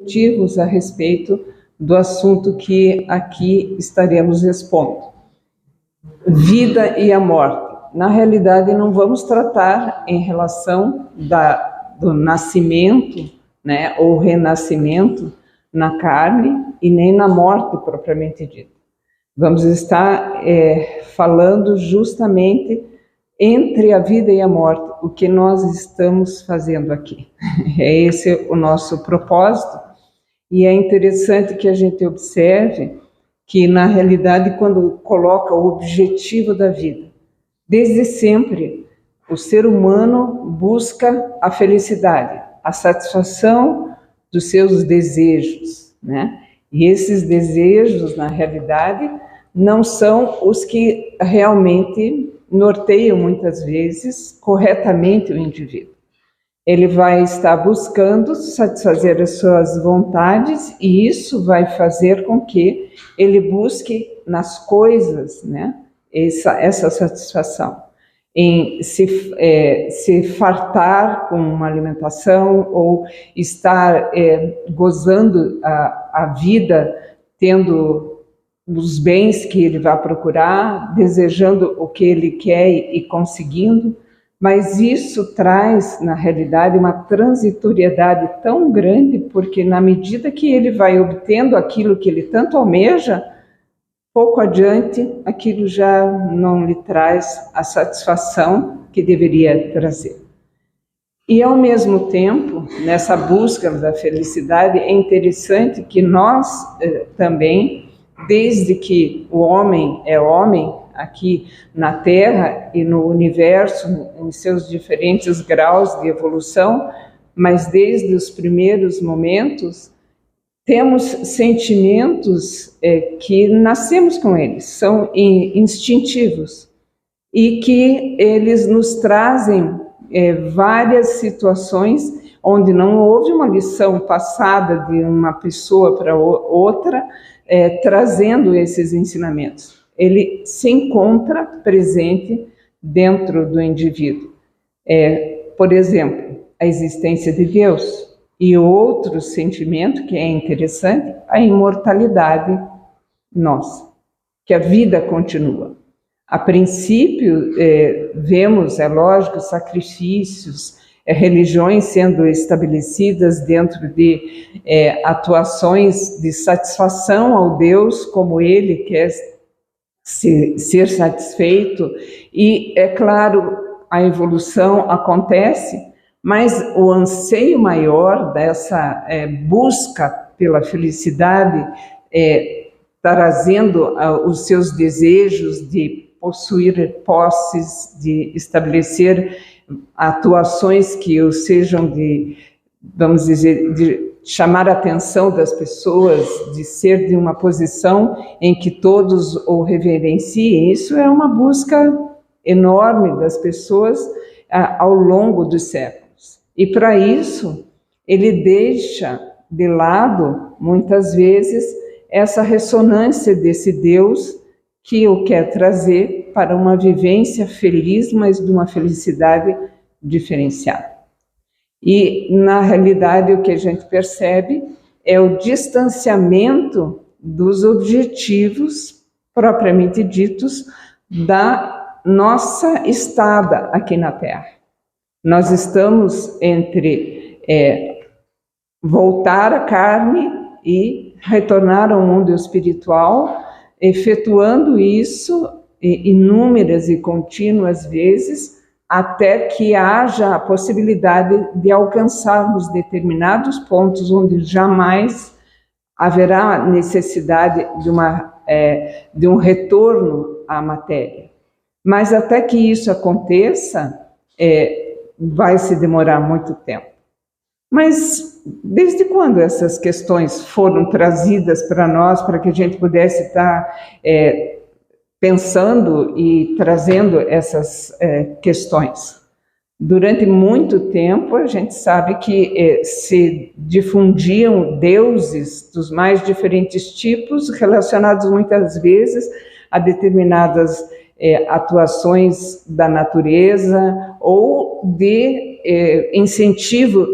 objetivos a respeito do assunto que aqui estaremos expondo. Vida e a morte. Na realidade, não vamos tratar em relação do nascimento, né, ou renascimento na carne e nem na morte propriamente dita. Vamos estar falando justamente entre a vida e a morte, o que nós estamos fazendo aqui. É esse o nosso propósito, e é interessante que a gente observe que, na realidade, quando coloca o objetivo da vida, desde sempre, o ser humano busca a felicidade, a satisfação dos seus desejos, né? E esses desejos, na realidade, não são os que realmente norteiam, muitas vezes, corretamente o indivíduo. Ele vai estar buscando satisfazer as suas vontades, e isso vai fazer com que ele busque nas coisas, né, essa satisfação, em se fartar com uma alimentação, ou estar gozando a vida, tendo os bens que ele vai procurar, desejando o que ele quer e conseguindo. Mas isso traz, na realidade, uma transitoriedade tão grande, porque na medida que ele vai obtendo aquilo que ele tanto almeja, pouco adiante, aquilo já não lhe traz a satisfação que deveria trazer. E, ao mesmo tempo, nessa busca da felicidade, é interessante que nós também, desde que o homem é homem, aqui na Terra e no universo, em seus diferentes graus de evolução, mas desde os primeiros momentos, temos sentimentos que nascemos com eles, são instintivos, e que eles nos trazem várias situações onde não houve uma lição passada de uma pessoa para outra, trazendo esses ensinamentos. Ele se encontra presente dentro do indivíduo. Por exemplo, a existência de Deus. E outro sentimento que é interessante, a imortalidade nossa, que a vida continua. A princípio, vemos, é lógico, sacrifícios, religiões sendo estabelecidas dentro de atuações de satisfação ao Deus como Ele quer ser satisfeito, e, é claro, a evolução acontece, mas o anseio maior dessa busca pela felicidade, trazendo os seus desejos de possuir posses, de estabelecer atuações que o sejam de, vamos dizer, de chamar a atenção das pessoas, de ser de uma posição em que todos o reverenciem. Isso é uma busca enorme das pessoas ao longo dos séculos. E para isso, ele deixa de lado, muitas vezes, essa ressonância desse Deus que o quer trazer para uma vivência feliz, mas de uma felicidade diferenciada. E, na realidade, o que a gente percebe é o distanciamento dos objetivos propriamente ditos da nossa estada aqui na Terra. Nós estamos entre voltar à carne e retornar ao mundo espiritual, efetuando isso inúmeras e contínuas vezes, até que haja a possibilidade de alcançarmos determinados pontos onde jamais haverá necessidade de um retorno à matéria. Mas até que isso aconteça, vai se demorar muito tempo. Mas desde quando essas questões foram trazidas para nós, para que a gente pudesse estar pensando e trazendo essas questões? Durante muito tempo, a gente sabe que se difundiam deuses dos mais diferentes tipos, relacionados muitas vezes a determinadas atuações da natureza ou de incentivo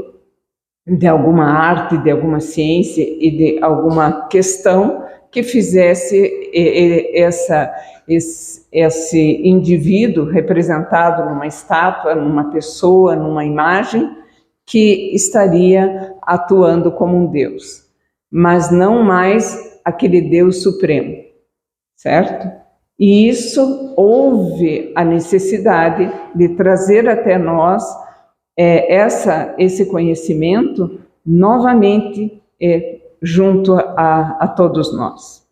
de alguma arte, de alguma ciência e de alguma questão que fizesse esse indivíduo representado numa estátua, numa pessoa, numa imagem, que estaria atuando como um Deus, mas não mais aquele Deus supremo, certo? E isso houve a necessidade de trazer até nós esse conhecimento novamente junto a todos nós.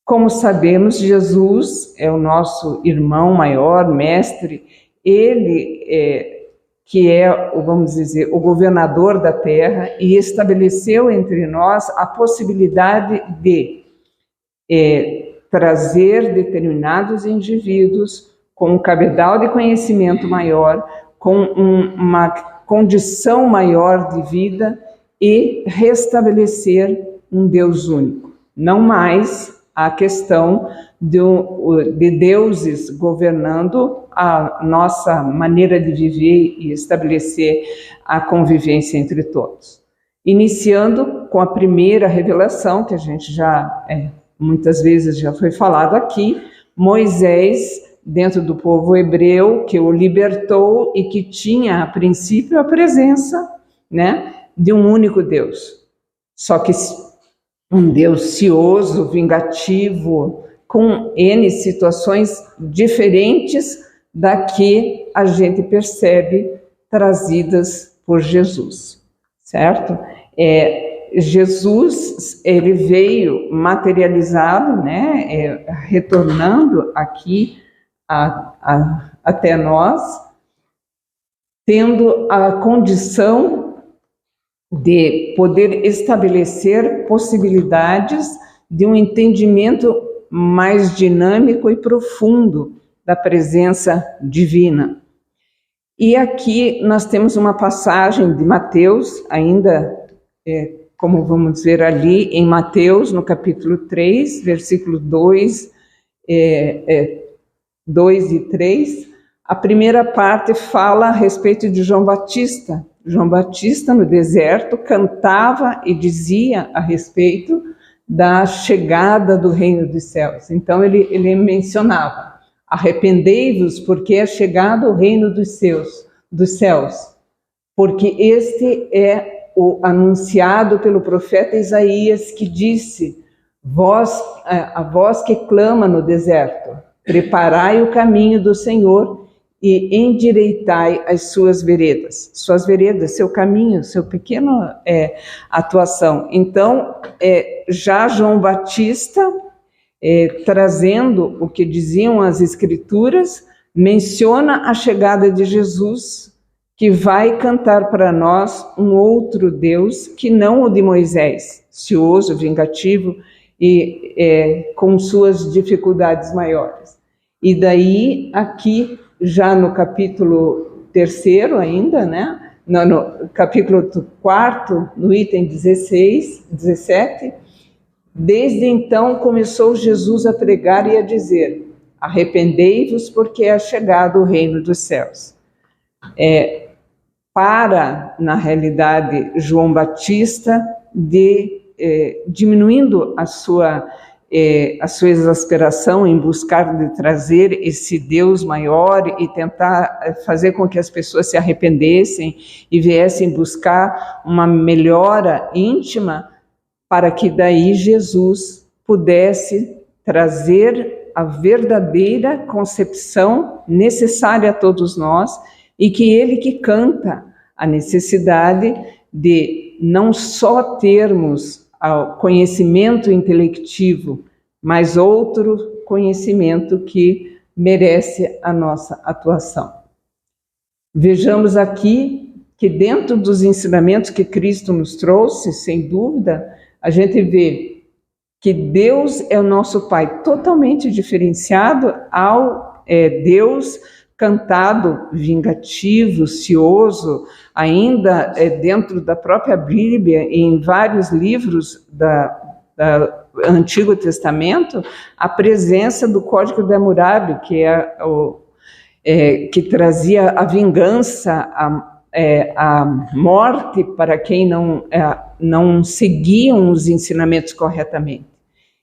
Como sabemos, Jesus é o nosso irmão maior, mestre, ele que é, vamos dizer, o governador da terra, e estabeleceu entre nós a possibilidade de trazer determinados indivíduos com um cabedal de conhecimento maior, com uma condição maior de vida e restabelecer um Deus único. Não mais a questão de deuses governando a nossa maneira de viver e estabelecer a convivência entre todos. Iniciando com a primeira revelação, que a gente já, muitas vezes já foi falado aqui, Moisés, dentro do povo hebreu, que o libertou e que tinha, a princípio, a presença, né, de um único Deus. Só que um Deus cioso, vingativo, com N situações diferentes da que a gente percebe trazidas por Jesus, certo? Jesus, ele veio materializado, né, retornando aqui até nós, tendo a condição de poder estabelecer possibilidades de um entendimento mais dinâmico e profundo da presença divina. E aqui nós temos uma passagem de Mateus, ainda, como vamos ver ali, em Mateus, no capítulo 3, versículo 2 e 3, a primeira parte fala a respeito de João Batista. João Batista, no deserto, cantava e dizia a respeito da chegada do reino dos céus. Então, ele mencionava: arrependei-vos, porque é chegado o reino dos céus, porque este é o anunciado pelo profeta Isaías, que disse: a voz que clama no deserto, preparai o caminho do Senhor e endireitai as suas veredas, seu caminho, seu pequeno atuação. Então, já João Batista, trazendo o que diziam as Escrituras, menciona a chegada de Jesus, que vai cantar para nós um outro Deus que não o de Moisés, cioso, vingativo e com suas dificuldades maiores. E daí, aqui, já no capítulo 3 ainda, né? No capítulo 4, no item 17, desde então começou Jesus a pregar e a dizer: arrependei-vos, porque é chegado o reino dos céus. Na realidade, João Batista, diminuindo a sua exasperação em buscar de trazer esse Deus maior e tentar fazer com que as pessoas se arrependessem e viessem buscar uma melhora íntima, para que daí Jesus pudesse trazer a verdadeira concepção necessária a todos nós, e que ele que canta a necessidade de não só termos ao conhecimento intelectivo, mas outro conhecimento que merece a nossa atuação. Vejamos aqui que dentro dos ensinamentos que Cristo nos trouxe, sem dúvida, a gente vê que Deus é o nosso Pai totalmente diferenciado ao Deus cantado, vingativo, cioso, ainda dentro da própria Bíblia, em vários livros do Antigo Testamento, a presença do Código de Hammurabi, que trazia a vingança, a morte para quem não seguiam os ensinamentos corretamente.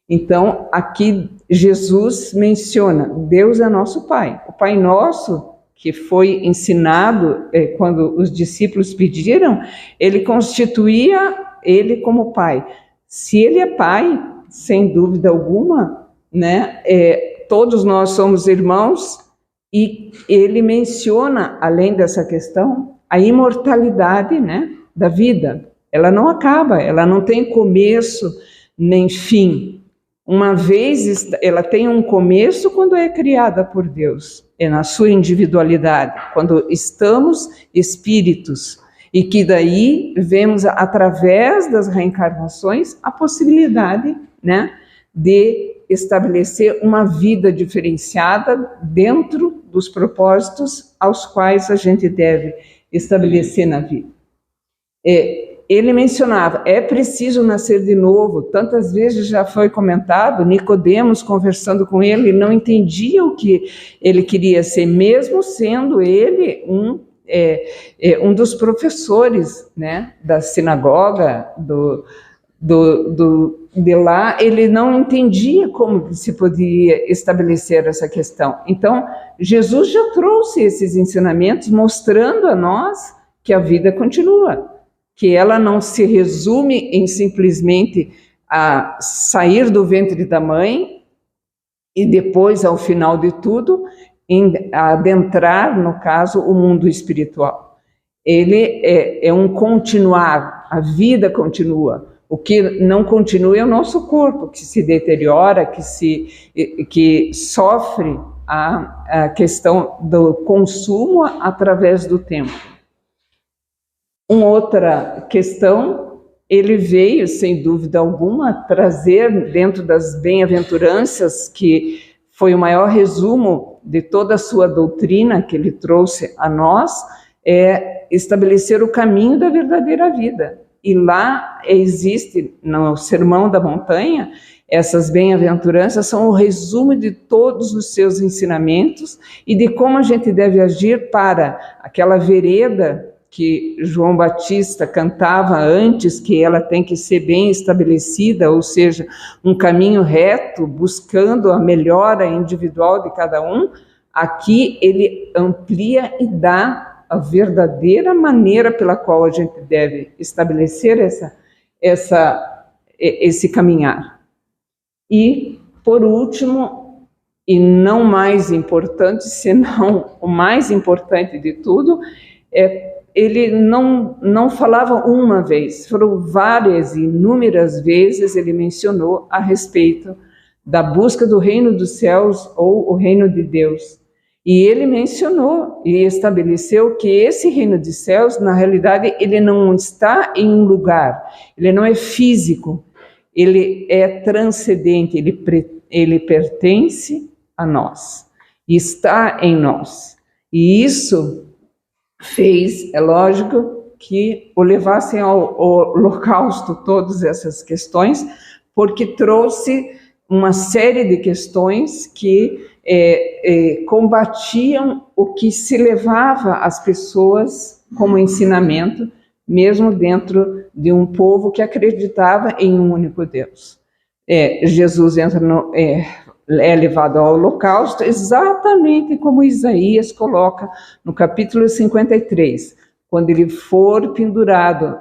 Então, aqui Jesus menciona, Deus é nosso Pai. O Pai Nosso, que foi ensinado quando os discípulos pediram, ele constituía ele como Pai. Se ele é Pai, sem dúvida alguma, né, todos nós somos irmãos, e ele menciona, além dessa questão, a imortalidade, né, da vida. Ela não acaba, ela não tem começo nem fim. Uma vez, ela tem um começo quando é criada por Deus, é na sua individualidade, quando estamos espíritos, e que daí vemos, através das reencarnações, a possibilidade, né, de estabelecer uma vida diferenciada dentro dos propósitos aos quais a gente deve estabelecer na vida. Ele mencionava, é preciso nascer de novo. Tantas vezes já foi comentado, Nicodemos, conversando com ele, não entendia o que ele queria ser, mesmo sendo ele um dos professores, né, da sinagoga, de lá, ele não entendia como se podia estabelecer essa questão. Então, Jesus já trouxe esses ensinamentos, mostrando a nós que a vida continua, que ela não se resume em simplesmente a sair do ventre da mãe e depois, ao final de tudo, adentrar, no caso, o mundo espiritual. Ele é um continuar, a vida continua. O que não continua é o nosso corpo, que se deteriora, que sofre a questão do consumo através do tempo. Uma outra questão, ele veio, sem dúvida alguma, trazer dentro das bem-aventuranças, que foi o maior resumo de toda a sua doutrina que ele trouxe a nós, estabelecer o caminho da verdadeira vida. E lá existe, no Sermão da Montanha, essas bem-aventuranças são o resumo de todos os seus ensinamentos e de como a gente deve agir para aquela vereda que João Batista cantava antes, que ela tem que ser bem estabelecida, ou seja, um caminho reto, buscando a melhora individual de cada um. Aqui ele amplia e dá a verdadeira maneira pela qual a gente deve estabelecer esse caminhar. E, por último, e não mais importante, senão o mais importante de tudo, ele não falava uma vez, foram várias e inúmeras vezes ele mencionou a respeito da busca do reino dos céus ou o reino de Deus. E ele mencionou e estabeleceu que esse reino dos céus, na realidade, ele não está em um lugar, ele não é físico, ele é transcendente, ele pertence a nós, está em nós. E isso fez, é lógico, que o levassem ao holocausto todas essas questões, porque trouxe uma série de questões que combatiam o que se levava às pessoas como ensinamento, mesmo dentro de um povo que acreditava em um único Deus. Jesus entra é levado ao holocausto, exatamente como Isaías coloca no capítulo 53. Quando ele for pendurado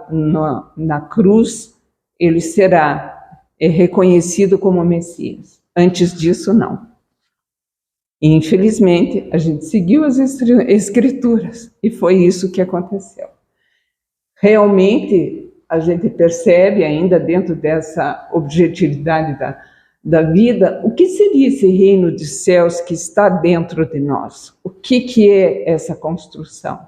na cruz, ele será reconhecido como Messias. Antes disso, não. E, infelizmente, a gente seguiu as escrituras e foi isso que aconteceu. Realmente, a gente percebe ainda dentro dessa objetividade da vida, o que seria esse reino de céus que está dentro de nós? O que é essa construção?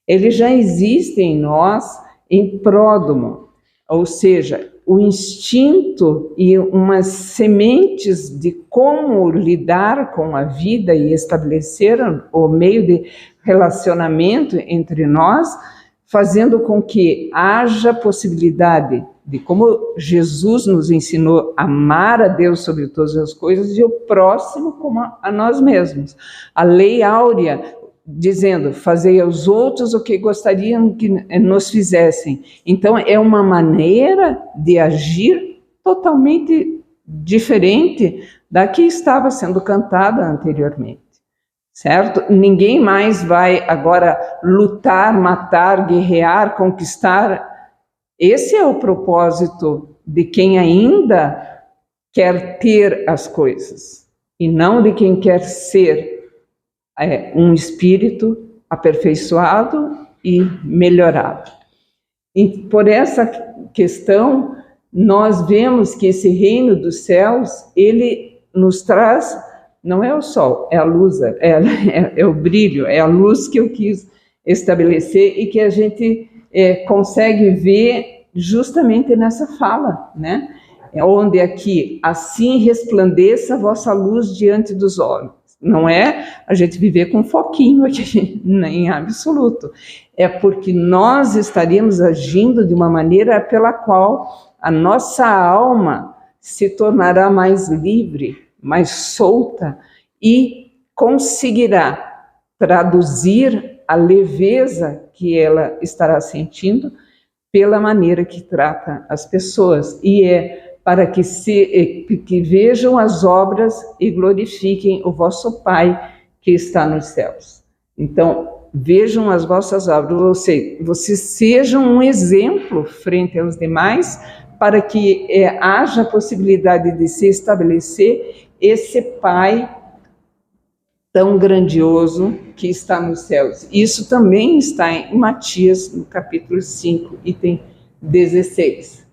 Ele já existe em nós em pródromo, ou seja, o instinto e umas sementes de como lidar com a vida e estabelecer o meio de relacionamento entre nós, fazendo com que haja possibilidade de, como Jesus nos ensinou, amar a Deus sobre todas as coisas e o próximo como a nós mesmos. A lei áurea, dizendo, fazei aos outros o que gostariam que nos fizessem. Então, é uma maneira de agir totalmente diferente da que estava sendo cantada anteriormente, certo? Ninguém mais vai agora lutar, matar, guerrear, conquistar. Esse é o propósito de quem ainda quer ter as coisas, e não de quem quer ser um espírito aperfeiçoado e melhorado. E por essa questão, nós vemos que esse reino dos céus, ele nos traz, não é o sol, é a luz, é o brilho, é a luz que eu quis estabelecer e que a gente consegue ver justamente nessa fala, né? Onde aqui, assim resplandeça a vossa luz diante dos olhos. Não é a gente viver com foquinho aqui, em absoluto. É porque nós estaríamos agindo de uma maneira pela qual a nossa alma se tornará mais livre, mais solta e conseguirá traduzir a leveza que ela estará sentindo pela maneira que trata as pessoas. E para que vejam as obras e glorifiquem o vosso Pai que está nos céus. Então, vejam as vossas obras, ou seja, vocês sejam um exemplo frente aos demais, para que haja a possibilidade de se estabelecer esse Pai tão grandioso que está nos céus. Isso também está em Matias, no capítulo 5, item 16.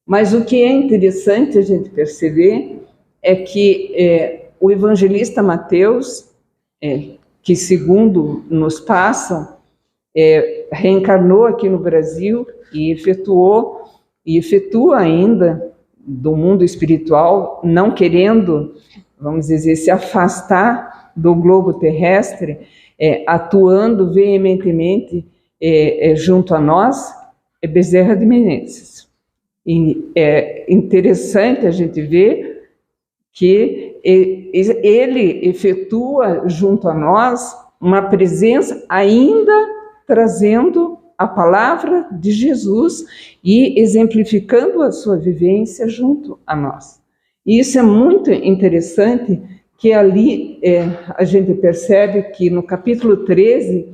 Mas o que é interessante a gente perceber é que o evangelista Mateus, que segundo nos passam, reencarnou aqui no Brasil e efetua ainda do mundo espiritual, não querendo, vamos dizer, se afastar do globo terrestre, atuando veementemente junto a nós, é Bezerra de Menezes. E é interessante a gente ver que ele efetua junto a nós uma presença ainda trazendo a palavra de Jesus e exemplificando a sua vivência junto a nós. E isso é muito interessante, que ali a gente percebe que no capítulo 13,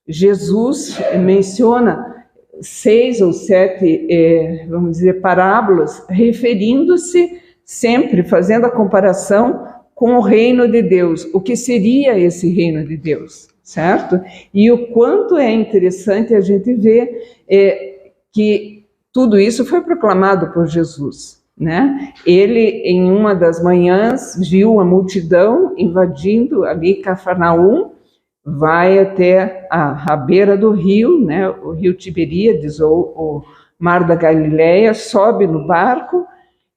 Jesus menciona 6 ou 7, vamos dizer, parábolas, referindo-se sempre, fazendo a comparação com o reino de Deus, o que seria esse reino de Deus, certo? E o quanto é interessante a gente ver que tudo isso foi proclamado por Jesus, né? Ele, em uma das manhãs, viu a multidão invadindo ali Cafarnaum, vai até a beira do rio, né, o rio Tiberíades, ou o Mar da Galileia, sobe no barco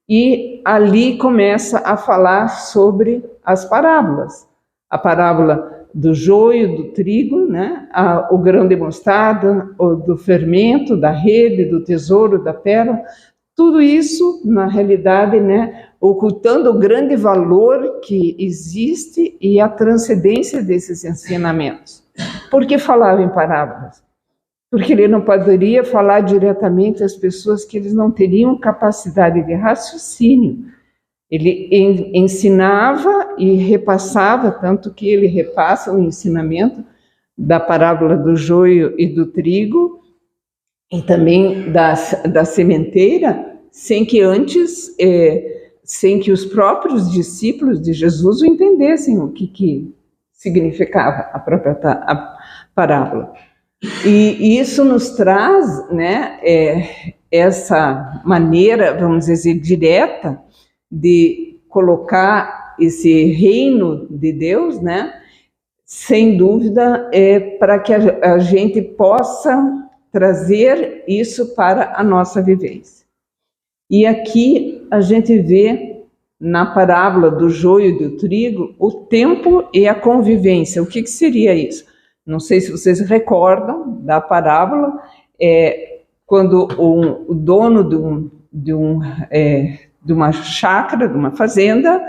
e ali começa a falar sobre as parábolas. A parábola do joio, do trigo, né, o grão de mostarda, do fermento, da rede, do tesouro, da pérola. Tudo isso, na realidade, né, ocultando o grande valor que existe e a transcendência desses ensinamentos. Por que falava em parábolas? Porque ele não poderia falar diretamente às pessoas que eles não teriam capacidade de raciocínio. Ele ensinava e repassava, tanto que ele repassa o ensinamento da parábola do joio e do trigo, e também da sementeira, sem que antes, sem que os próprios discípulos de Jesus o entendessem o que significava a própria parábola. E isso nos traz, né, essa maneira, vamos dizer, direta de colocar esse reino de Deus, né, sem dúvida, para que a gente possa trazer isso para a nossa vivência. E aqui a gente vê na parábola do joio e do trigo o tempo e a convivência. O que seria isso? Não sei se vocês recordam da parábola, quando o dono de uma chácara, de uma fazenda,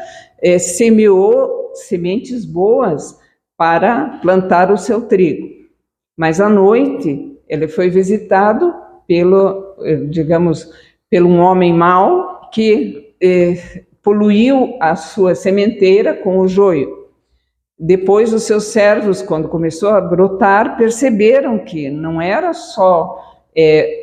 semeou sementes boas para plantar o seu trigo. Mas à noite ele foi visitado pelo, digamos, pelo um homem mau que poluiu a sua sementeira com o joio. Depois os seus servos, quando começou a brotar, perceberam que não era só,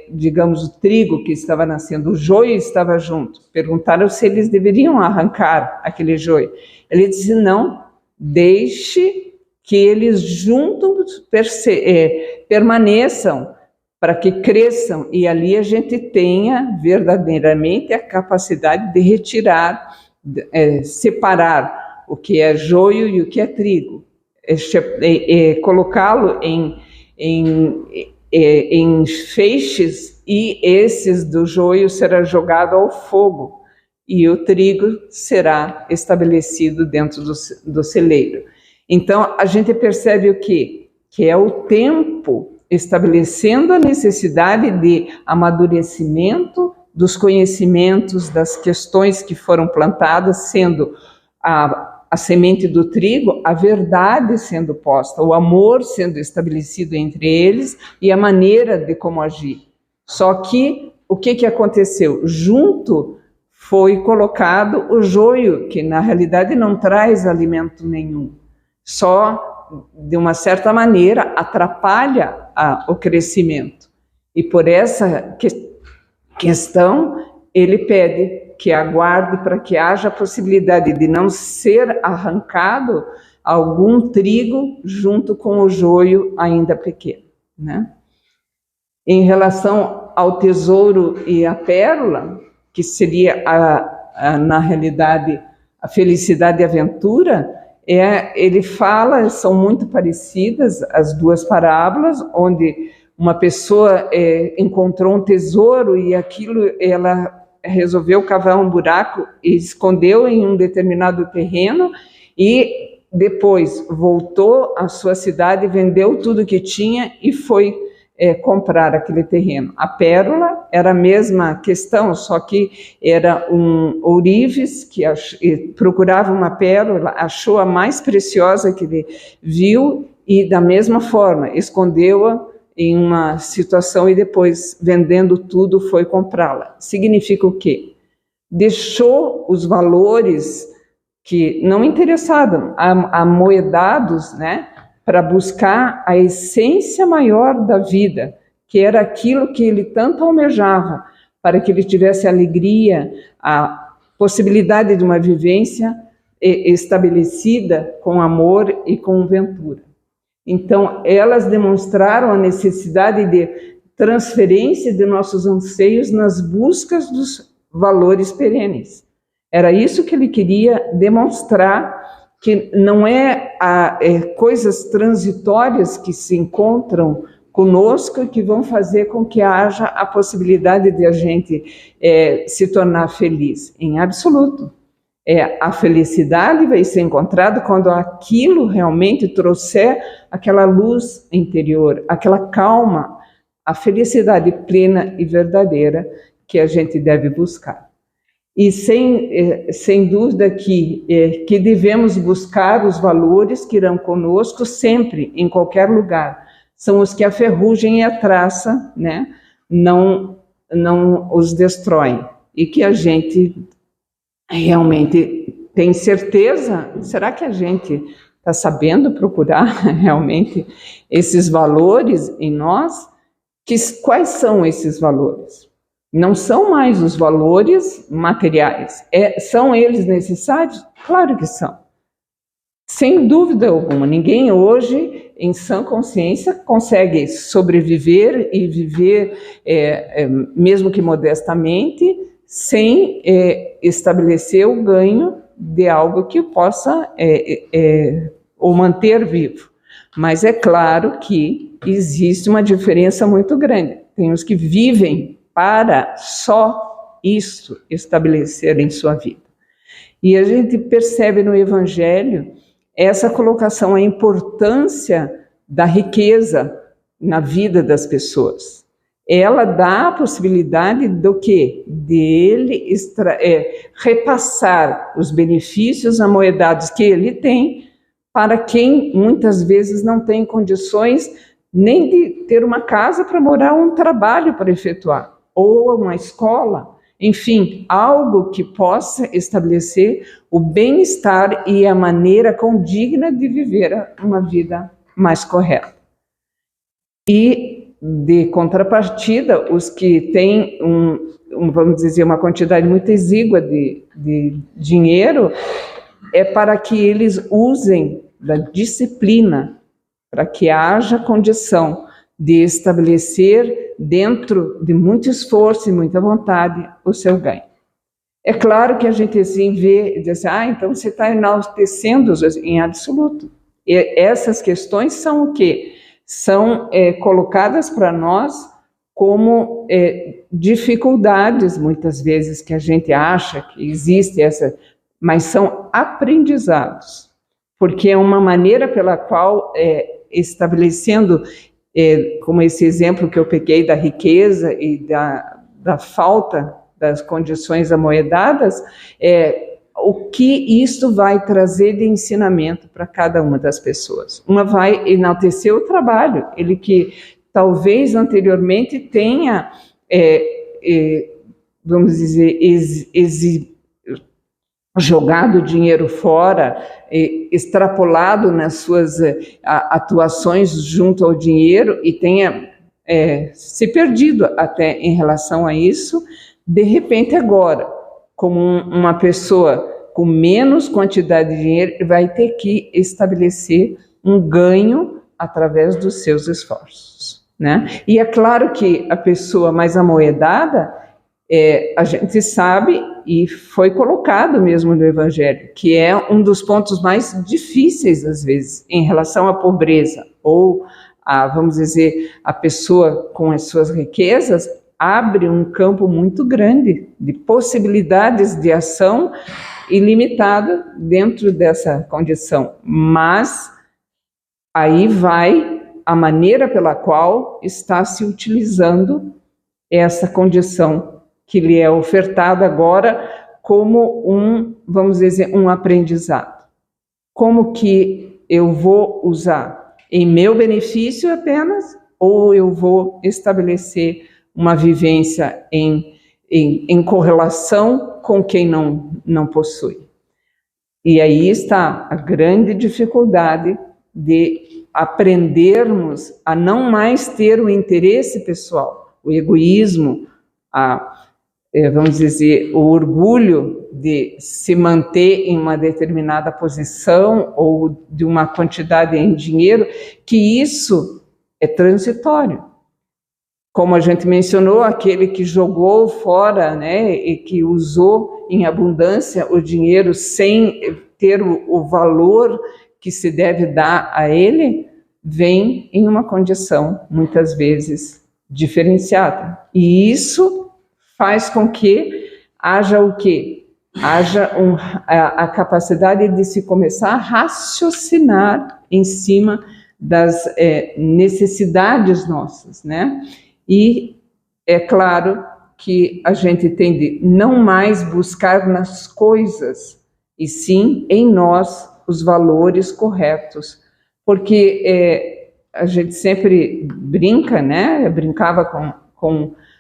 digamos, o trigo que estava nascendo, o joio estava junto. Perguntaram se eles deveriam arrancar aquele joio. Ele disse, não, deixe que eles juntos permaneçam para que cresçam, e ali a gente tenha verdadeiramente a capacidade de retirar, separar o que é joio e o que é trigo, colocá-lo em feixes, e esses do joio será jogado ao fogo, e o trigo será estabelecido dentro do celeiro. Então, a gente percebe o quê? Que é o tempo estabelecendo a necessidade de amadurecimento dos conhecimentos, das questões que foram plantadas, sendo a semente do trigo, a verdade sendo posta, o amor sendo estabelecido entre eles e a maneira de como agir. Só que, o que aconteceu? Junto foi colocado o joio, que na realidade não traz alimento nenhum, só de uma certa maneira atrapalha o crescimento. E por essa questão, ele pede que aguarde para que haja a possibilidade de não ser arrancado algum trigo junto com o joio ainda pequeno, né? Em relação ao tesouro e a pérola, que seria na realidade a felicidade e a aventura, ele fala, são muito parecidas as duas parábolas, onde uma pessoa encontrou um tesouro e aquilo ela resolveu cavar um buraco e escondeu em um determinado terreno, e depois voltou à sua cidade, vendeu tudo que tinha e foi comprar aquele terreno. A pérola era a mesma questão, só que era um ourives que procurava uma pérola, achou a mais preciosa que ele viu e da mesma forma escondeu-a em uma situação e depois, vendendo tudo, foi comprá-la. Significa o quê? Deixou os valores que não interessavam, amoedados, né, para buscar a essência maior da vida, que era aquilo que ele tanto almejava, para que ele tivesse alegria, a possibilidade de uma vivência estabelecida com amor e com ventura. Então, elas demonstraram a necessidade de transferência de nossos anseios nas buscas dos valores perenes. Era isso que ele queria demonstrar, que não coisas transitórias que se encontram conosco que vão fazer com que haja a possibilidade de a gente se tornar feliz. Em absoluto. A felicidade vai ser encontrada quando aquilo realmente trouxer aquela luz interior, aquela calma, a felicidade plena e verdadeira que a gente deve buscar. E sem dúvida que devemos buscar os valores que irão conosco sempre, em qualquer lugar. São os que a ferrugem e a traça, né, não os destroem. E que a gente realmente tem certeza, será que a gente está sabendo procurar realmente esses valores em nós? Quais são esses valores? Não são mais os valores materiais. São eles necessários? Claro que são. Sem dúvida alguma. Ninguém hoje, em sã consciência, consegue sobreviver e viver, mesmo que modestamente, sem estabelecer o ganho de algo que possa o manter vivo. Mas é claro que existe uma diferença muito grande. Tem os que vivem para só isso estabelecer em sua vida. E a gente percebe no Evangelho essa colocação, a importância da riqueza na vida das pessoas. Ela dá a possibilidade do quê? De ele repassar os benefícios amoedados que ele tem para quem muitas vezes não tem condições nem de ter uma casa para morar, um trabalho para efetuar, ou uma escola, enfim, algo que possa estabelecer o bem-estar e a maneira condigna de viver uma vida mais correta. E, de contrapartida, os que têm vamos dizer, uma quantidade muito exígua de dinheiro, é para que eles usem da disciplina, para que haja condição de estabelecer, dentro de muito esforço e muita vontade, o seu ganho. É claro que a gente assim vê e diz assim, então você está enaltecendo em absoluto. E essas questões são o quê? São colocadas para nós como dificuldades, muitas vezes, que a gente acha que existe essa, mas são aprendizados, porque é uma maneira pela qual, estabelecendo, como esse exemplo que eu peguei da riqueza e da falta das condições amoedadas, o que isto vai trazer de ensinamento para cada uma das pessoas. Uma vai enaltecer o trabalho, ele que talvez anteriormente tenha, vamos dizer, jogado dinheiro fora, extrapolado nas suas atuações junto ao dinheiro e tenha se perdido até em relação a isso. De repente agora, como uma pessoa com menos quantidade de dinheiro, vai ter que estabelecer um ganho através dos seus esforços, né? E é claro que a pessoa mais amoedada, a gente sabe, e foi colocado mesmo no Evangelho, que é um dos pontos mais difíceis, às vezes, em relação à pobreza, ou, vamos dizer, a pessoa com as suas riquezas, abre um campo muito grande de possibilidades de ação ilimitada dentro dessa condição. Mas aí vai a maneira pela qual está se utilizando essa condição que lhe é ofertada agora como vamos dizer, um aprendizado. Como que eu vou usar? Em meu benefício apenas? Ou eu vou estabelecer uma vivência em correlação com quem não possui? E aí está a grande dificuldade de aprendermos a não mais ter o interesse pessoal, o egoísmo, vamos dizer, o orgulho de se manter em uma determinada posição ou de uma quantidade em dinheiro, que isso é transitório. Como a gente mencionou, aquele que jogou fora, né, e que usou em abundância o dinheiro sem ter o valor que se deve dar a ele, vem em uma condição, muitas vezes, diferenciada. E isso faz com que haja o quê? Haja a capacidade de se começar a raciocinar em cima das necessidades nossas, né? E é claro que a gente tem de não mais buscar nas coisas, e sim em nós os valores corretos. Porque a gente sempre brinca, né? Eu brincava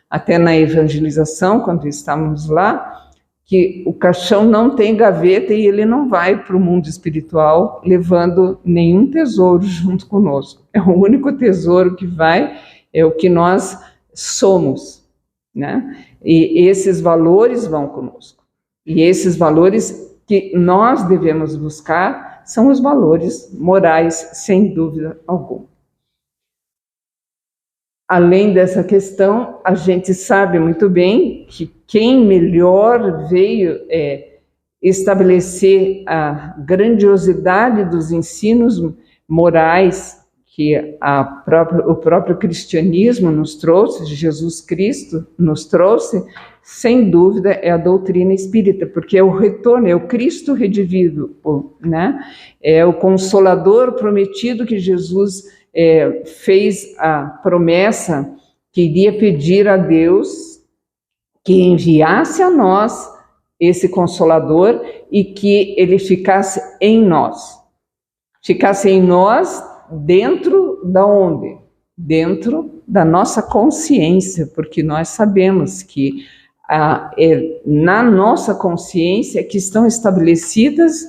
até na evangelização, quando estávamos lá, que o caixão não tem gaveta e ele não vai para o mundo espiritual levando nenhum tesouro junto conosco. É o único tesouro que vai, é o que nós somos, né? E esses valores vão conosco. E esses valores que nós devemos buscar são os valores morais, sem dúvida alguma. Além dessa questão, a gente sabe muito bem que quem melhor veio estabelecer a grandiosidade dos ensinos morais que o próprio cristianismo nos trouxe, Jesus Cristo nos trouxe, sem dúvida é a doutrina espírita, porque é o retorno, é o Cristo redivivo, né? É o Consolador prometido que Jesus fez a promessa que iria pedir a Deus que enviasse a nós esse Consolador e que ele ficasse em nós. ficasse em nós dentro da onde? Dentro da nossa consciência, porque nós sabemos que na nossa consciência que estão estabelecidas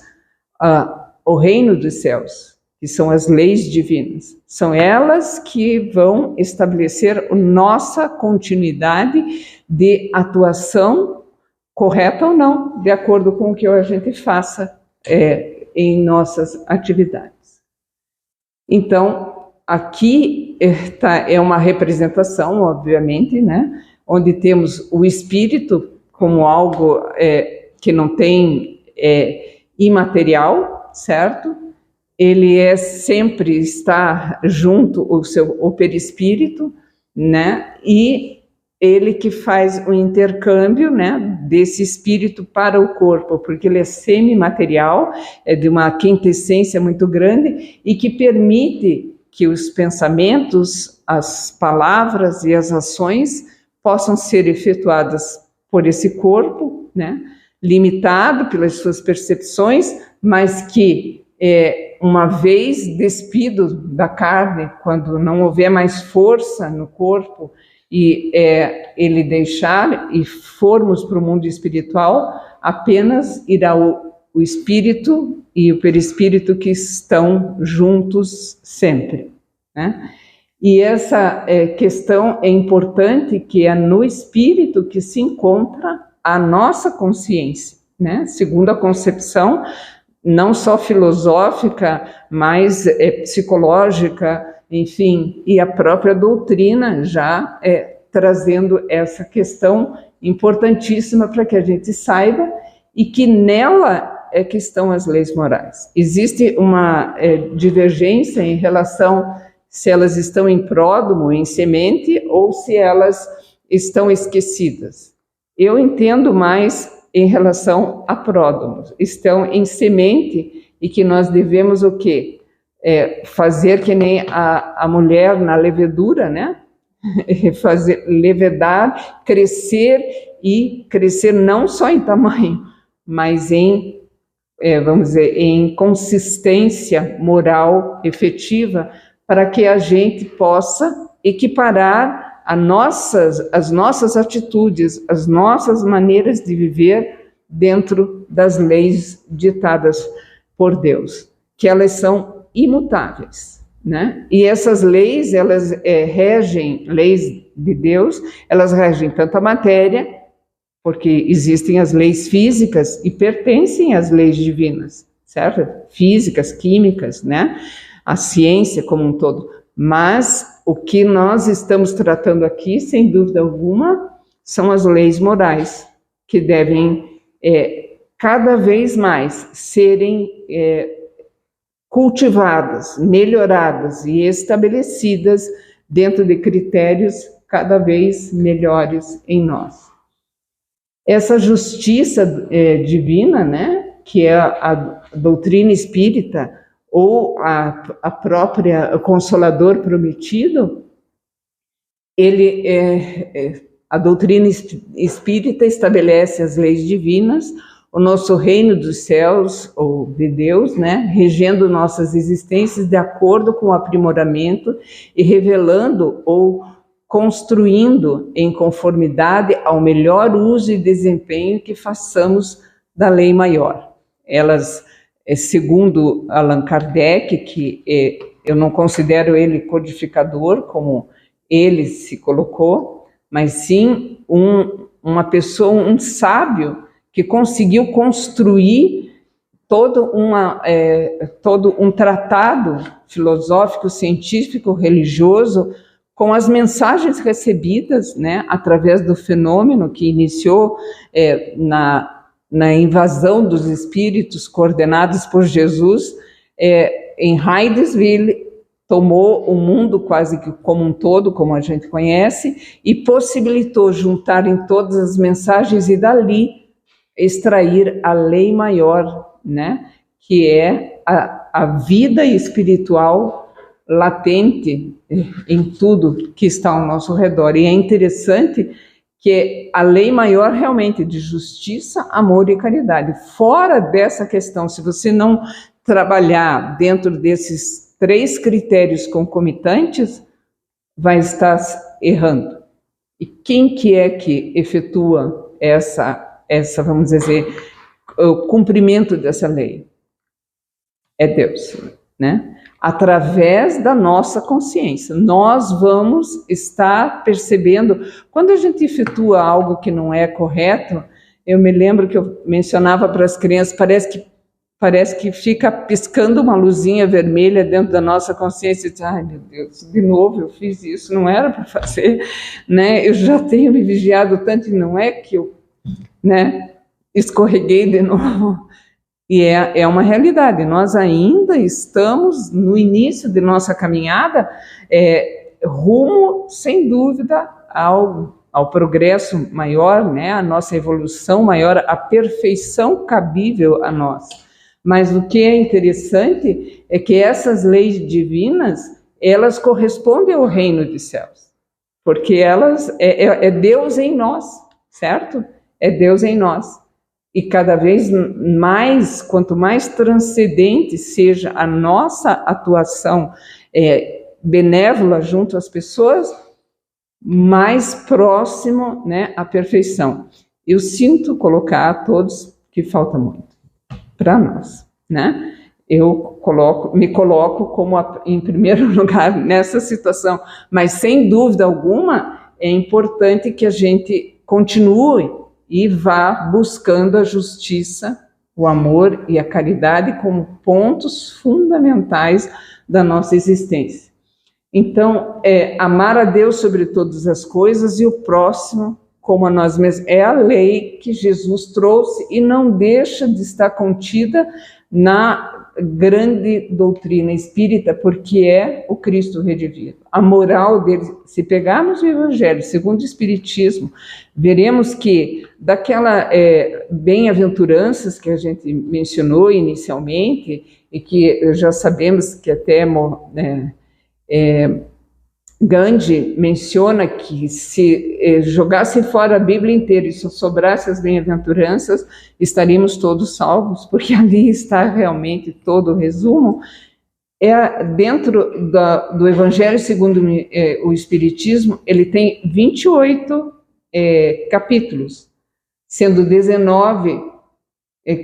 o reino dos céus, que são as leis divinas. São elas que vão estabelecer nossa continuidade de atuação, correta ou não, de acordo com o que a gente faça em nossas atividades. Então, aqui é uma representação, obviamente, né, onde temos o espírito como algo que não tem imaterial, certo? Ele sempre está junto o perispírito, né? E ele que faz o intercâmbio, né, desse espírito para o corpo, porque ele é semimaterial, é de uma quintessência muito grande e que permite que os pensamentos, as palavras e as ações possam ser efetuadas por esse corpo, né, limitado pelas suas percepções, mas que uma vez despido da carne, quando não houver mais força no corpo, e ele deixar e formos para o mundo espiritual, apenas irá o espírito e o perispírito que estão juntos sempre, né? E essa questão é importante, que é no espírito que se encontra a nossa consciência, né? Segundo a concepção, não só filosófica, mas psicológica, enfim, e a própria doutrina já trazendo essa questão importantíssima para que a gente saiba, e que nela é que estão as leis morais. Existe uma divergência em relação se elas estão em pródromo, em semente, ou se elas estão esquecidas. Eu entendo mais em relação a pródromos, estão em semente, e que nós devemos o quê? Fazer que nem a mulher na levedura, né? Fazer levedar, crescer, e crescer não só em tamanho, mas em, vamos dizer, em consistência moral efetiva, para que a gente possa equiparar as nossas atitudes, as nossas maneiras de viver dentro das leis ditadas por Deus, que elas são imutáveis, né? E essas leis, elas regem, leis de Deus, elas regem tanto a matéria, porque existem as leis físicas e pertencem às leis divinas, certo? Físicas, químicas, né? A ciência como um todo. Mas o que nós estamos tratando aqui, sem dúvida alguma, são as leis morais, que devem cada vez mais serem cultivadas, melhoradas e estabelecidas dentro de critérios cada vez melhores em nós. Essa justiça divina, né, que é a doutrina espírita, ou a própria Consolador prometido, a doutrina espírita estabelece as leis divinas, o nosso reino dos céus, ou de Deus, né, regendo nossas existências de acordo com o aprimoramento e revelando ou construindo em conformidade ao melhor uso e desempenho que façamos da lei maior. Elas, segundo Allan Kardec, que eu não considero ele codificador, como ele se colocou, mas sim uma pessoa, um sábio, que conseguiu construir todo um tratado filosófico, científico, religioso, com as mensagens recebidas, né, através do fenômeno que iniciou na invasão dos espíritos coordenados por Jesus em Hydesville, tomou o mundo quase que como um todo, como a gente conhece, e possibilitou juntar em todas as mensagens e dali extrair a lei maior, né, que é a vida espiritual latente em tudo que está ao nosso redor. E é interessante que a lei maior realmente de justiça, amor e caridade. Fora dessa questão, se você não trabalhar dentro desses 3 critérios concomitantes, vai estar errando. E quem que é que efetua essa, vamos dizer, o cumprimento dessa lei? É Deus, né? Através da nossa consciência. Nós vamos estar percebendo, quando a gente efetua algo que não é correto, eu me lembro que eu mencionava para as crianças, parece que fica piscando uma luzinha vermelha dentro da nossa consciência, e diz, ai meu Deus, de novo eu fiz isso, não era para fazer, né? Eu já tenho me vigiado tanto e não é que eu, né, escorreguei de novo. E é uma realidade, nós ainda estamos no início de nossa caminhada, rumo, sem dúvida, ao progresso maior, né, a nossa evolução maior, a perfeição cabível a nós. Mas o que é interessante é que essas leis divinas, elas correspondem ao reino dos céus, porque elas é Deus em nós, certo? É Deus em nós. E cada vez mais, quanto mais transcendente seja a nossa atuação benévola junto às pessoas, mais próximo, né, à perfeição. Eu sinto colocar a todos que falta muito para nós, né? Eu me coloco como em primeiro lugar nessa situação, mas sem dúvida alguma é importante que a gente continue e vá buscando a justiça, o amor e a caridade como pontos fundamentais da nossa existência. Então, amar a Deus sobre todas as coisas e o próximo como a nós mesmos. É a lei que Jesus trouxe e não deixa de estar contida na grande doutrina espírita, porque é o Cristo redivivo. A moral dele, se pegarmos o Evangelho segundo o Espiritismo, veremos que daquela bem-aventuranças que a gente mencionou inicialmente, e que já sabemos que até Gandhi menciona que se jogasse fora a Bíblia inteira e só sobrasse as bem-aventuranças, estaríamos todos salvos, porque ali está realmente todo o resumo. Dentro do Evangelho segundo o Espiritismo, ele tem 28 capítulos, sendo 19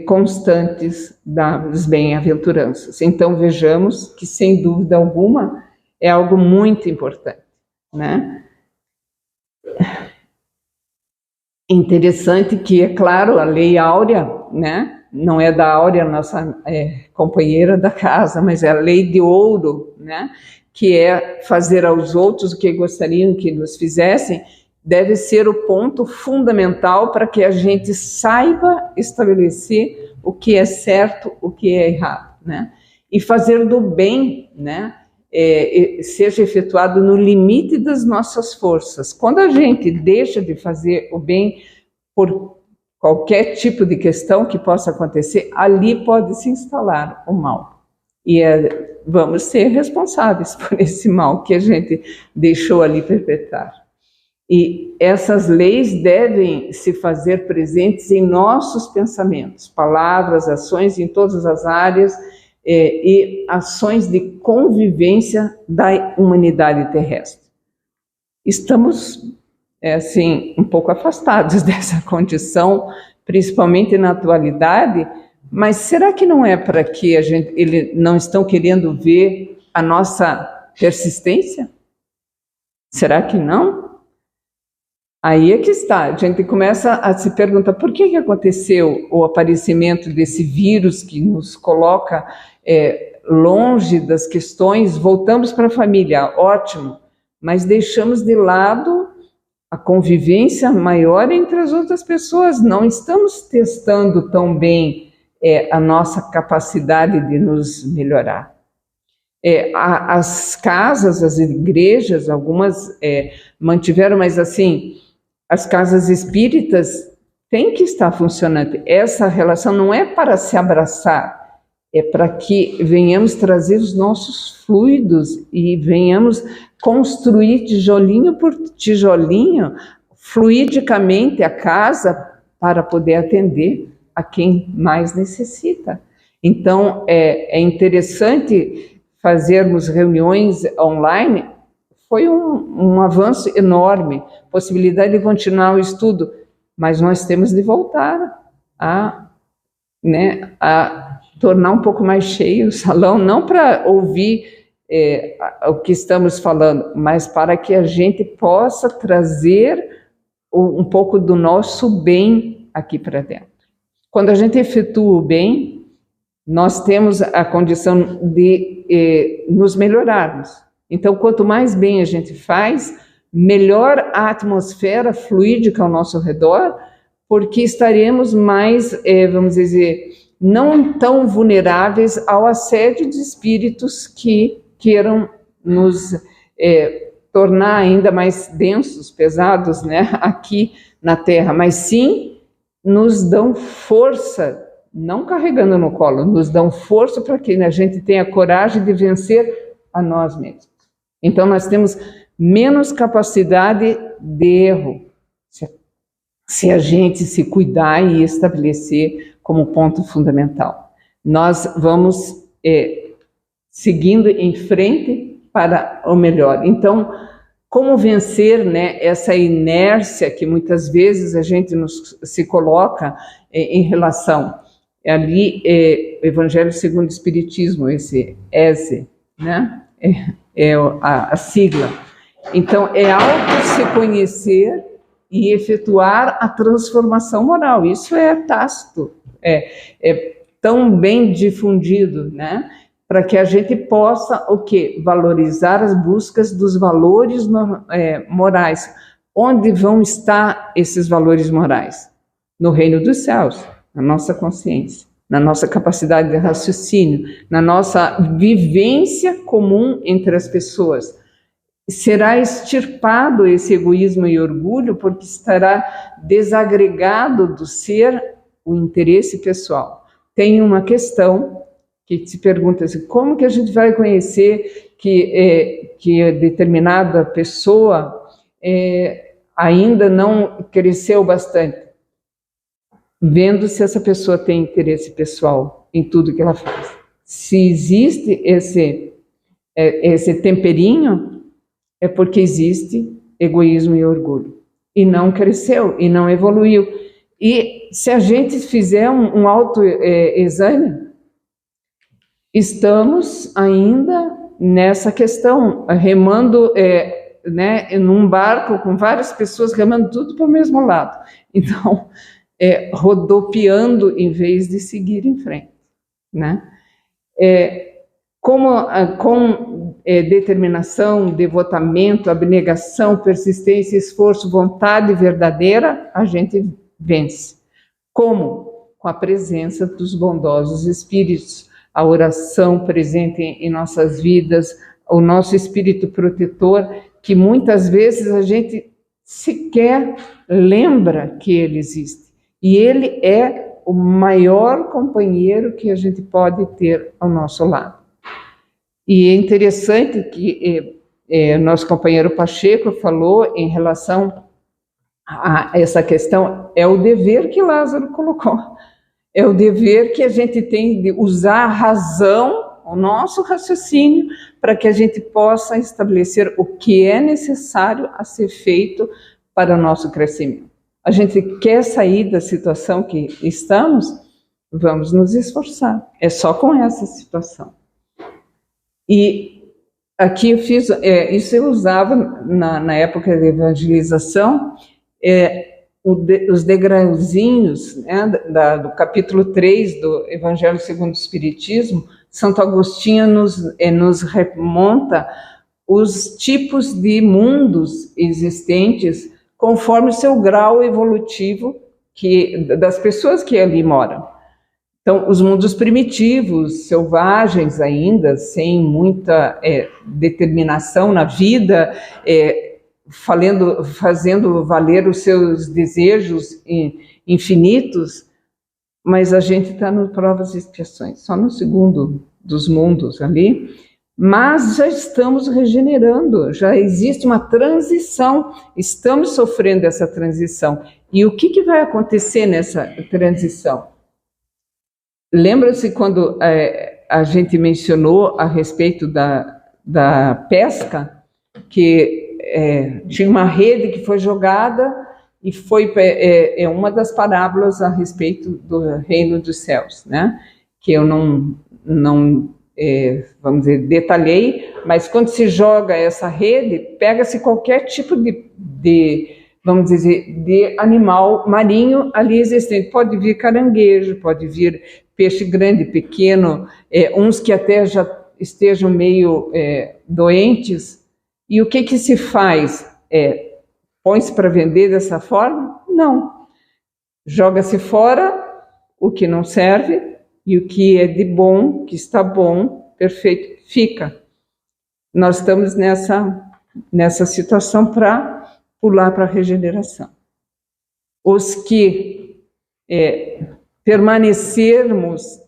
constantes das bem-aventuranças. Então vejamos que, sem dúvida alguma, é algo muito importante, né? Interessante que, é claro, a lei áurea, né? Não é da Áurea, nossa companheira da casa, mas é a lei de ouro, né? Que é fazer aos outros o que gostariam que nos fizessem, deve ser o ponto fundamental para que a gente saiba estabelecer o que é certo, o que é errado, né? E fazer do bem, né? Seja efetuado no limite das nossas forças. Quando a gente deixa de fazer o bem por qualquer tipo de questão que possa acontecer, ali pode se instalar o mal. E vamos ser responsáveis por esse mal que a gente deixou ali perpetrar. E essas leis devem se fazer presentes em nossos pensamentos, palavras, ações, em todas as áreas, e ações de convivência da humanidade terrestre. Estamos, assim, um pouco afastados dessa condição, principalmente na atualidade, mas será que não é para que eles não estão querendo ver a nossa persistência? Será que não? Aí é que está, a gente começa a se perguntar por que aconteceu o aparecimento desse vírus que nos coloca longe das questões. Voltamos para a família, ótimo, mas deixamos de lado a convivência maior entre as outras pessoas, não estamos testando tão bem a nossa capacidade de nos melhorar. As casas, as igrejas, algumas mantiveram, mas assim, as casas espíritas têm que estar funcionando. Essa relação não é para se abraçar, é para que venhamos trazer os nossos fluidos e venhamos construir tijolinho por tijolinho, fluidicamente a casa, para poder atender a quem mais necessita. Então, é interessante fazermos reuniões online. Foi um avanço enorme, possibilidade de continuar o estudo, mas nós temos de voltar a tornar um pouco mais cheio o salão, não para ouvir o que estamos falando, mas para que a gente possa trazer um pouco do nosso bem aqui para dentro. Quando a gente efetua o bem, nós temos a condição de nos melhorarmos. Então, quanto mais bem a gente faz, melhor a atmosfera fluídica ao nosso redor, porque estaremos mais, vamos dizer, não tão vulneráveis ao assédio de espíritos que queiram nos tornar ainda mais densos, pesados, né, aqui na Terra, mas sim nos dão força, não carregando no colo, nos dão força para que a gente tenha coragem de vencer a nós mesmos. Então, nós temos menos capacidade de erro, se a gente se cuidar e estabelecer como ponto fundamental. Nós vamos seguindo em frente para o melhor. Então, como vencer, né, essa inércia que muitas vezes a gente se coloca em relação ali, Evangelho segundo o Espiritismo, esse ESE, né, a sigla. Então, é se conhecer e efetuar a transformação moral. Isso é tácito, é tão bem difundido, né? Para que a gente possa, o quê? Valorizar as buscas dos valores morais. Onde vão estar esses valores morais? No reino dos céus, na nossa consciência, na nossa capacidade de raciocínio, na nossa vivência comum entre as pessoas. Será extirpado esse egoísmo e orgulho, porque estará desagregado do ser o interesse pessoal. Tem uma questão que se pergunta assim, como que a gente vai conhecer que determinada pessoa ainda não cresceu bastante? Vendo se essa pessoa tem interesse pessoal em tudo que ela faz. Se existe esse temperinho, é porque existe egoísmo e orgulho. E não cresceu, e não evoluiu. E se a gente fizer um autoexame, estamos ainda nessa questão, remando, num barco com várias pessoas remando tudo para o mesmo lado. Então, rodopiando em vez de seguir em frente, né? Com determinação, devotamento, abnegação, persistência, esforço, vontade verdadeira, a gente vence. Como? Com a presença dos bondosos espíritos, a oração presente em nossas vidas, o nosso espírito protetor, que muitas vezes a gente sequer lembra que ele existe. E ele é o maior companheiro que a gente pode ter ao nosso lado. E é interessante que nosso companheiro Pacheco falou em relação a essa questão, é o dever que Lázaro colocou. É o dever que a gente tem de usar a razão, o nosso raciocínio, para que a gente possa estabelecer o que é necessário a ser feito para o nosso crescimento. A gente quer sair da situação que estamos, vamos nos esforçar. É só com essa situação. E aqui eu fiz, isso eu usava na época da evangelização, os degrauzinhos, né, do capítulo 3 do Evangelho segundo o Espiritismo. Santo Agostinho nos remonta os tipos de mundos existentes conforme o seu grau evolutivo das pessoas que ali moram. Então, os mundos primitivos, selvagens ainda, sem muita determinação na vida, fazendo valer os seus desejos infinitos, mas a gente está no provas e expiações, só no segundo dos mundos ali, mas já estamos regenerando, já existe uma transição, estamos sofrendo essa transição. E o que vai acontecer nessa transição? lembra-se quando a gente mencionou a respeito da pesca, que tinha uma rede que foi jogada e foi uma das parábolas a respeito do reino dos céus, né? Que eu não vamos dizer, detalhei, mas quando se joga essa rede, pega-se qualquer tipo de, vamos dizer, de animal marinho ali existente. Pode vir caranguejo, pode vir peixe grande, pequeno, uns que até já estejam meio doentes. E o que se faz? Põe-se para vender dessa forma? Não. Joga-se fora o que não serve, e o que é de bom, que está bom, perfeito, fica. Nós estamos nessa situação para pular para a regeneração. Os que permanecermos,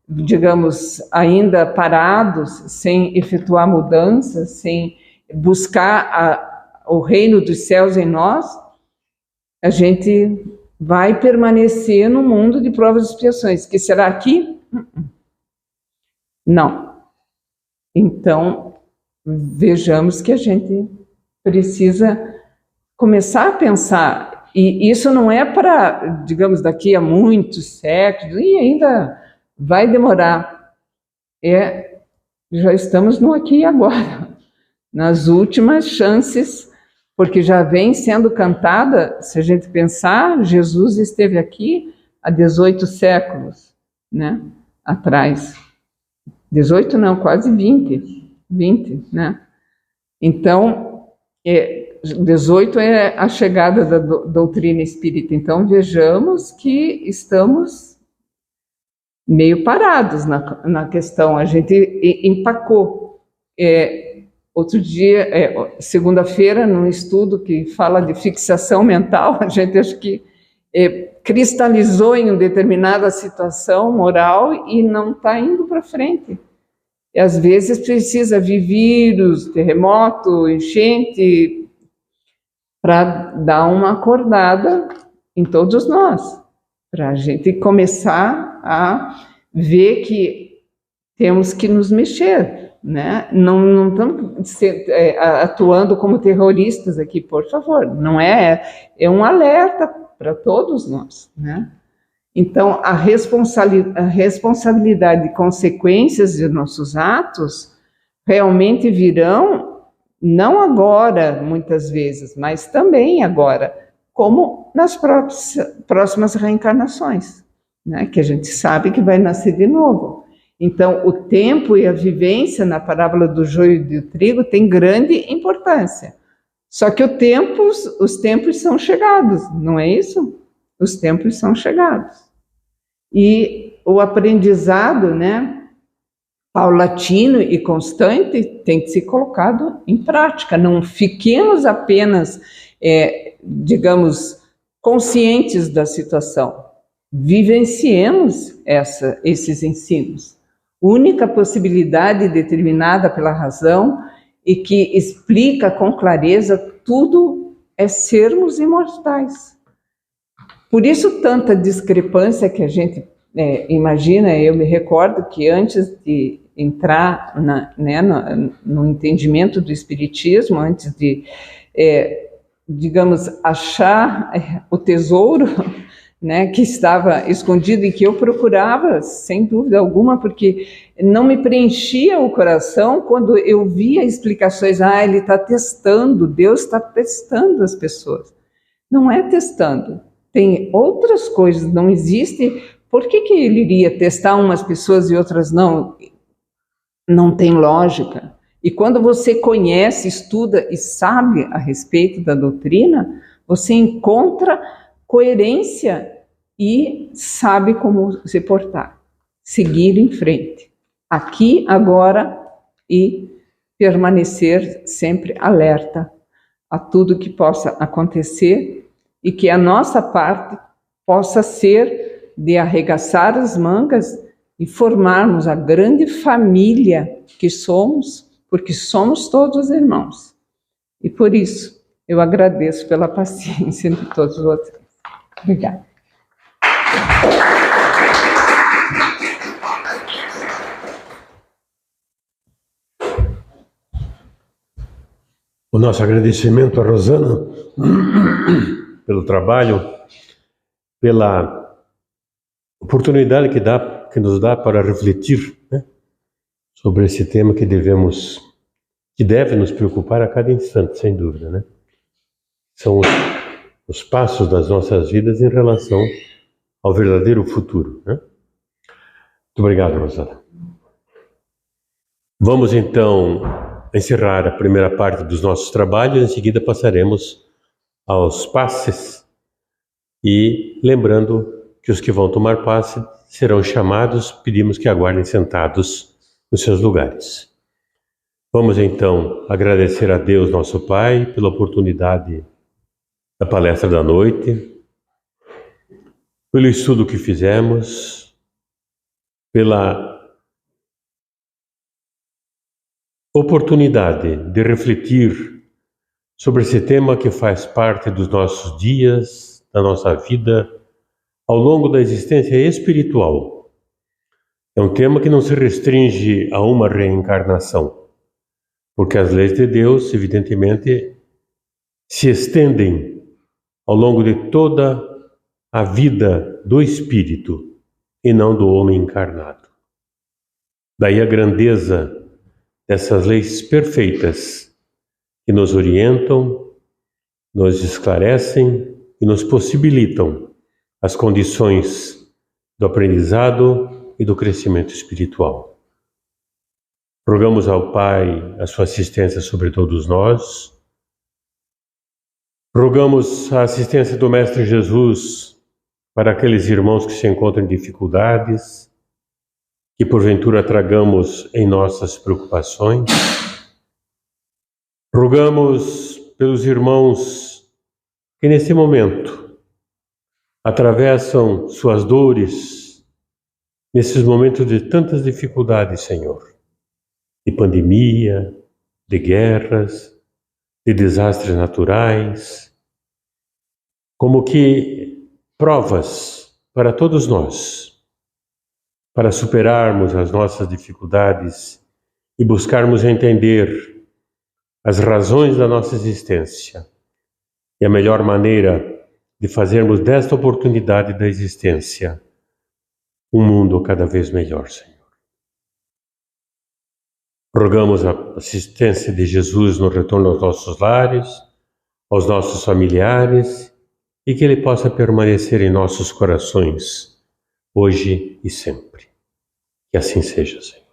digamos, ainda parados, sem efetuar mudanças, sem buscar o reino dos céus em nós, a gente vai permanecer no mundo de provas e expiações. Que será aqui? Não. Então, vejamos que a gente precisa começar a pensar. E isso não é para, digamos, daqui a muitos séculos, e ainda vai demorar. Já estamos no aqui e agora, nas últimas chances, porque já vem sendo cantada, se a gente pensar, Jesus esteve aqui há 18 séculos, né, atrás. 18 não, quase 20, né? Então, 18 é a chegada da doutrina espírita. Então, vejamos que estamos meio parados na questão. A gente empacou. Outro dia, segunda-feira, num estudo que fala de fixação mental, a gente acho que cristalizou em uma determinada situação moral e não está indo para frente. E às vezes precisa vir vírus, terremoto, enchente, para dar uma acordada em todos nós, para a gente começar a ver que temos que nos mexer. Né? Não estamos atuando como terroristas aqui, por favor. Não é um alerta para todos nós, né? Então, a responsabilidade e consequências de nossos atos realmente virão, não agora, muitas vezes, mas também agora, como nas próximas reencarnações, né? Que a gente sabe que vai nascer de novo. Então, o tempo e a vivência na parábola do joio e do trigo tem grande importância. Só que os tempos são chegados, não é isso? Os tempos são chegados. E o aprendizado, né, paulatino e constante tem que ser colocado em prática. Não fiquemos apenas, digamos, conscientes da situação. Vivenciemos esses ensinos. Única possibilidade determinada pela razão e que explica com clareza tudo é sermos imortais. Por isso tanta discrepância que a gente imagina. Eu me recordo que antes de entrar no entendimento do espiritismo, antes de, digamos, achar o tesouro, né, que estava escondido e que eu procurava, sem dúvida alguma, porque não me preenchia o coração quando eu via explicações. Ele está testando, Deus está testando as pessoas. Não é testando, tem outras coisas, não existe. Por que ele iria testar umas pessoas e outras não? Não tem lógica. E quando você conhece, estuda e sabe a respeito da doutrina, você encontra coerência e sabe como se portar, seguir em frente, aqui, agora, e permanecer sempre alerta a tudo que possa acontecer e que a nossa parte possa ser de arregaçar as mangas e formarmos a grande família que somos, porque somos todos irmãos. E por isso eu agradeço pela paciência de todos vocês. Obrigada. O nosso agradecimento a Rosana pelo trabalho, pela oportunidade que nos dá para refletir, né, sobre esse tema que deve nos preocupar a cada instante, sem dúvida, né? São os passos das nossas vidas em relação ao verdadeiro futuro, né? Muito obrigado, Rosana. Vamos então encerrar a primeira parte dos nossos trabalhos, em seguida passaremos aos passes, e lembrando que os que vão tomar passe serão chamados, pedimos que aguardem sentados nos seus lugares. Vamos então agradecer a Deus, nosso Pai, pela oportunidade da palestra da noite, pelo estudo que fizemos, pela oportunidade de refletir sobre esse tema que faz parte dos nossos dias, da nossa vida, ao longo da existência espiritual. É um tema que não se restringe a uma reencarnação, porque as leis de Deus, evidentemente, se estendem ao longo de toda a vida do espírito e não do homem encarnado. Daí a grandeza dessas leis perfeitas que nos orientam, nos esclarecem e nos possibilitam as condições do aprendizado e do crescimento espiritual. Rogamos ao Pai a sua assistência sobre todos nós. Rogamos a assistência do Mestre Jesus para aqueles irmãos que se encontram em dificuldades, que porventura tragamos em nossas preocupações. Rogamos pelos irmãos que nesse momento atravessam suas dores, nesses momentos de tantas dificuldades, Senhor, de pandemia, de guerras, de desastres naturais, como que provas para todos nós, para superarmos as nossas dificuldades e buscarmos entender as razões da nossa existência e a melhor maneira de fazermos desta oportunidade da existência um mundo cada vez melhor, Senhor. Rogamos a assistência de Jesus no retorno aos nossos lares, aos nossos familiares, e que Ele possa permanecer em nossos corações, hoje e sempre. Que assim seja, Senhor.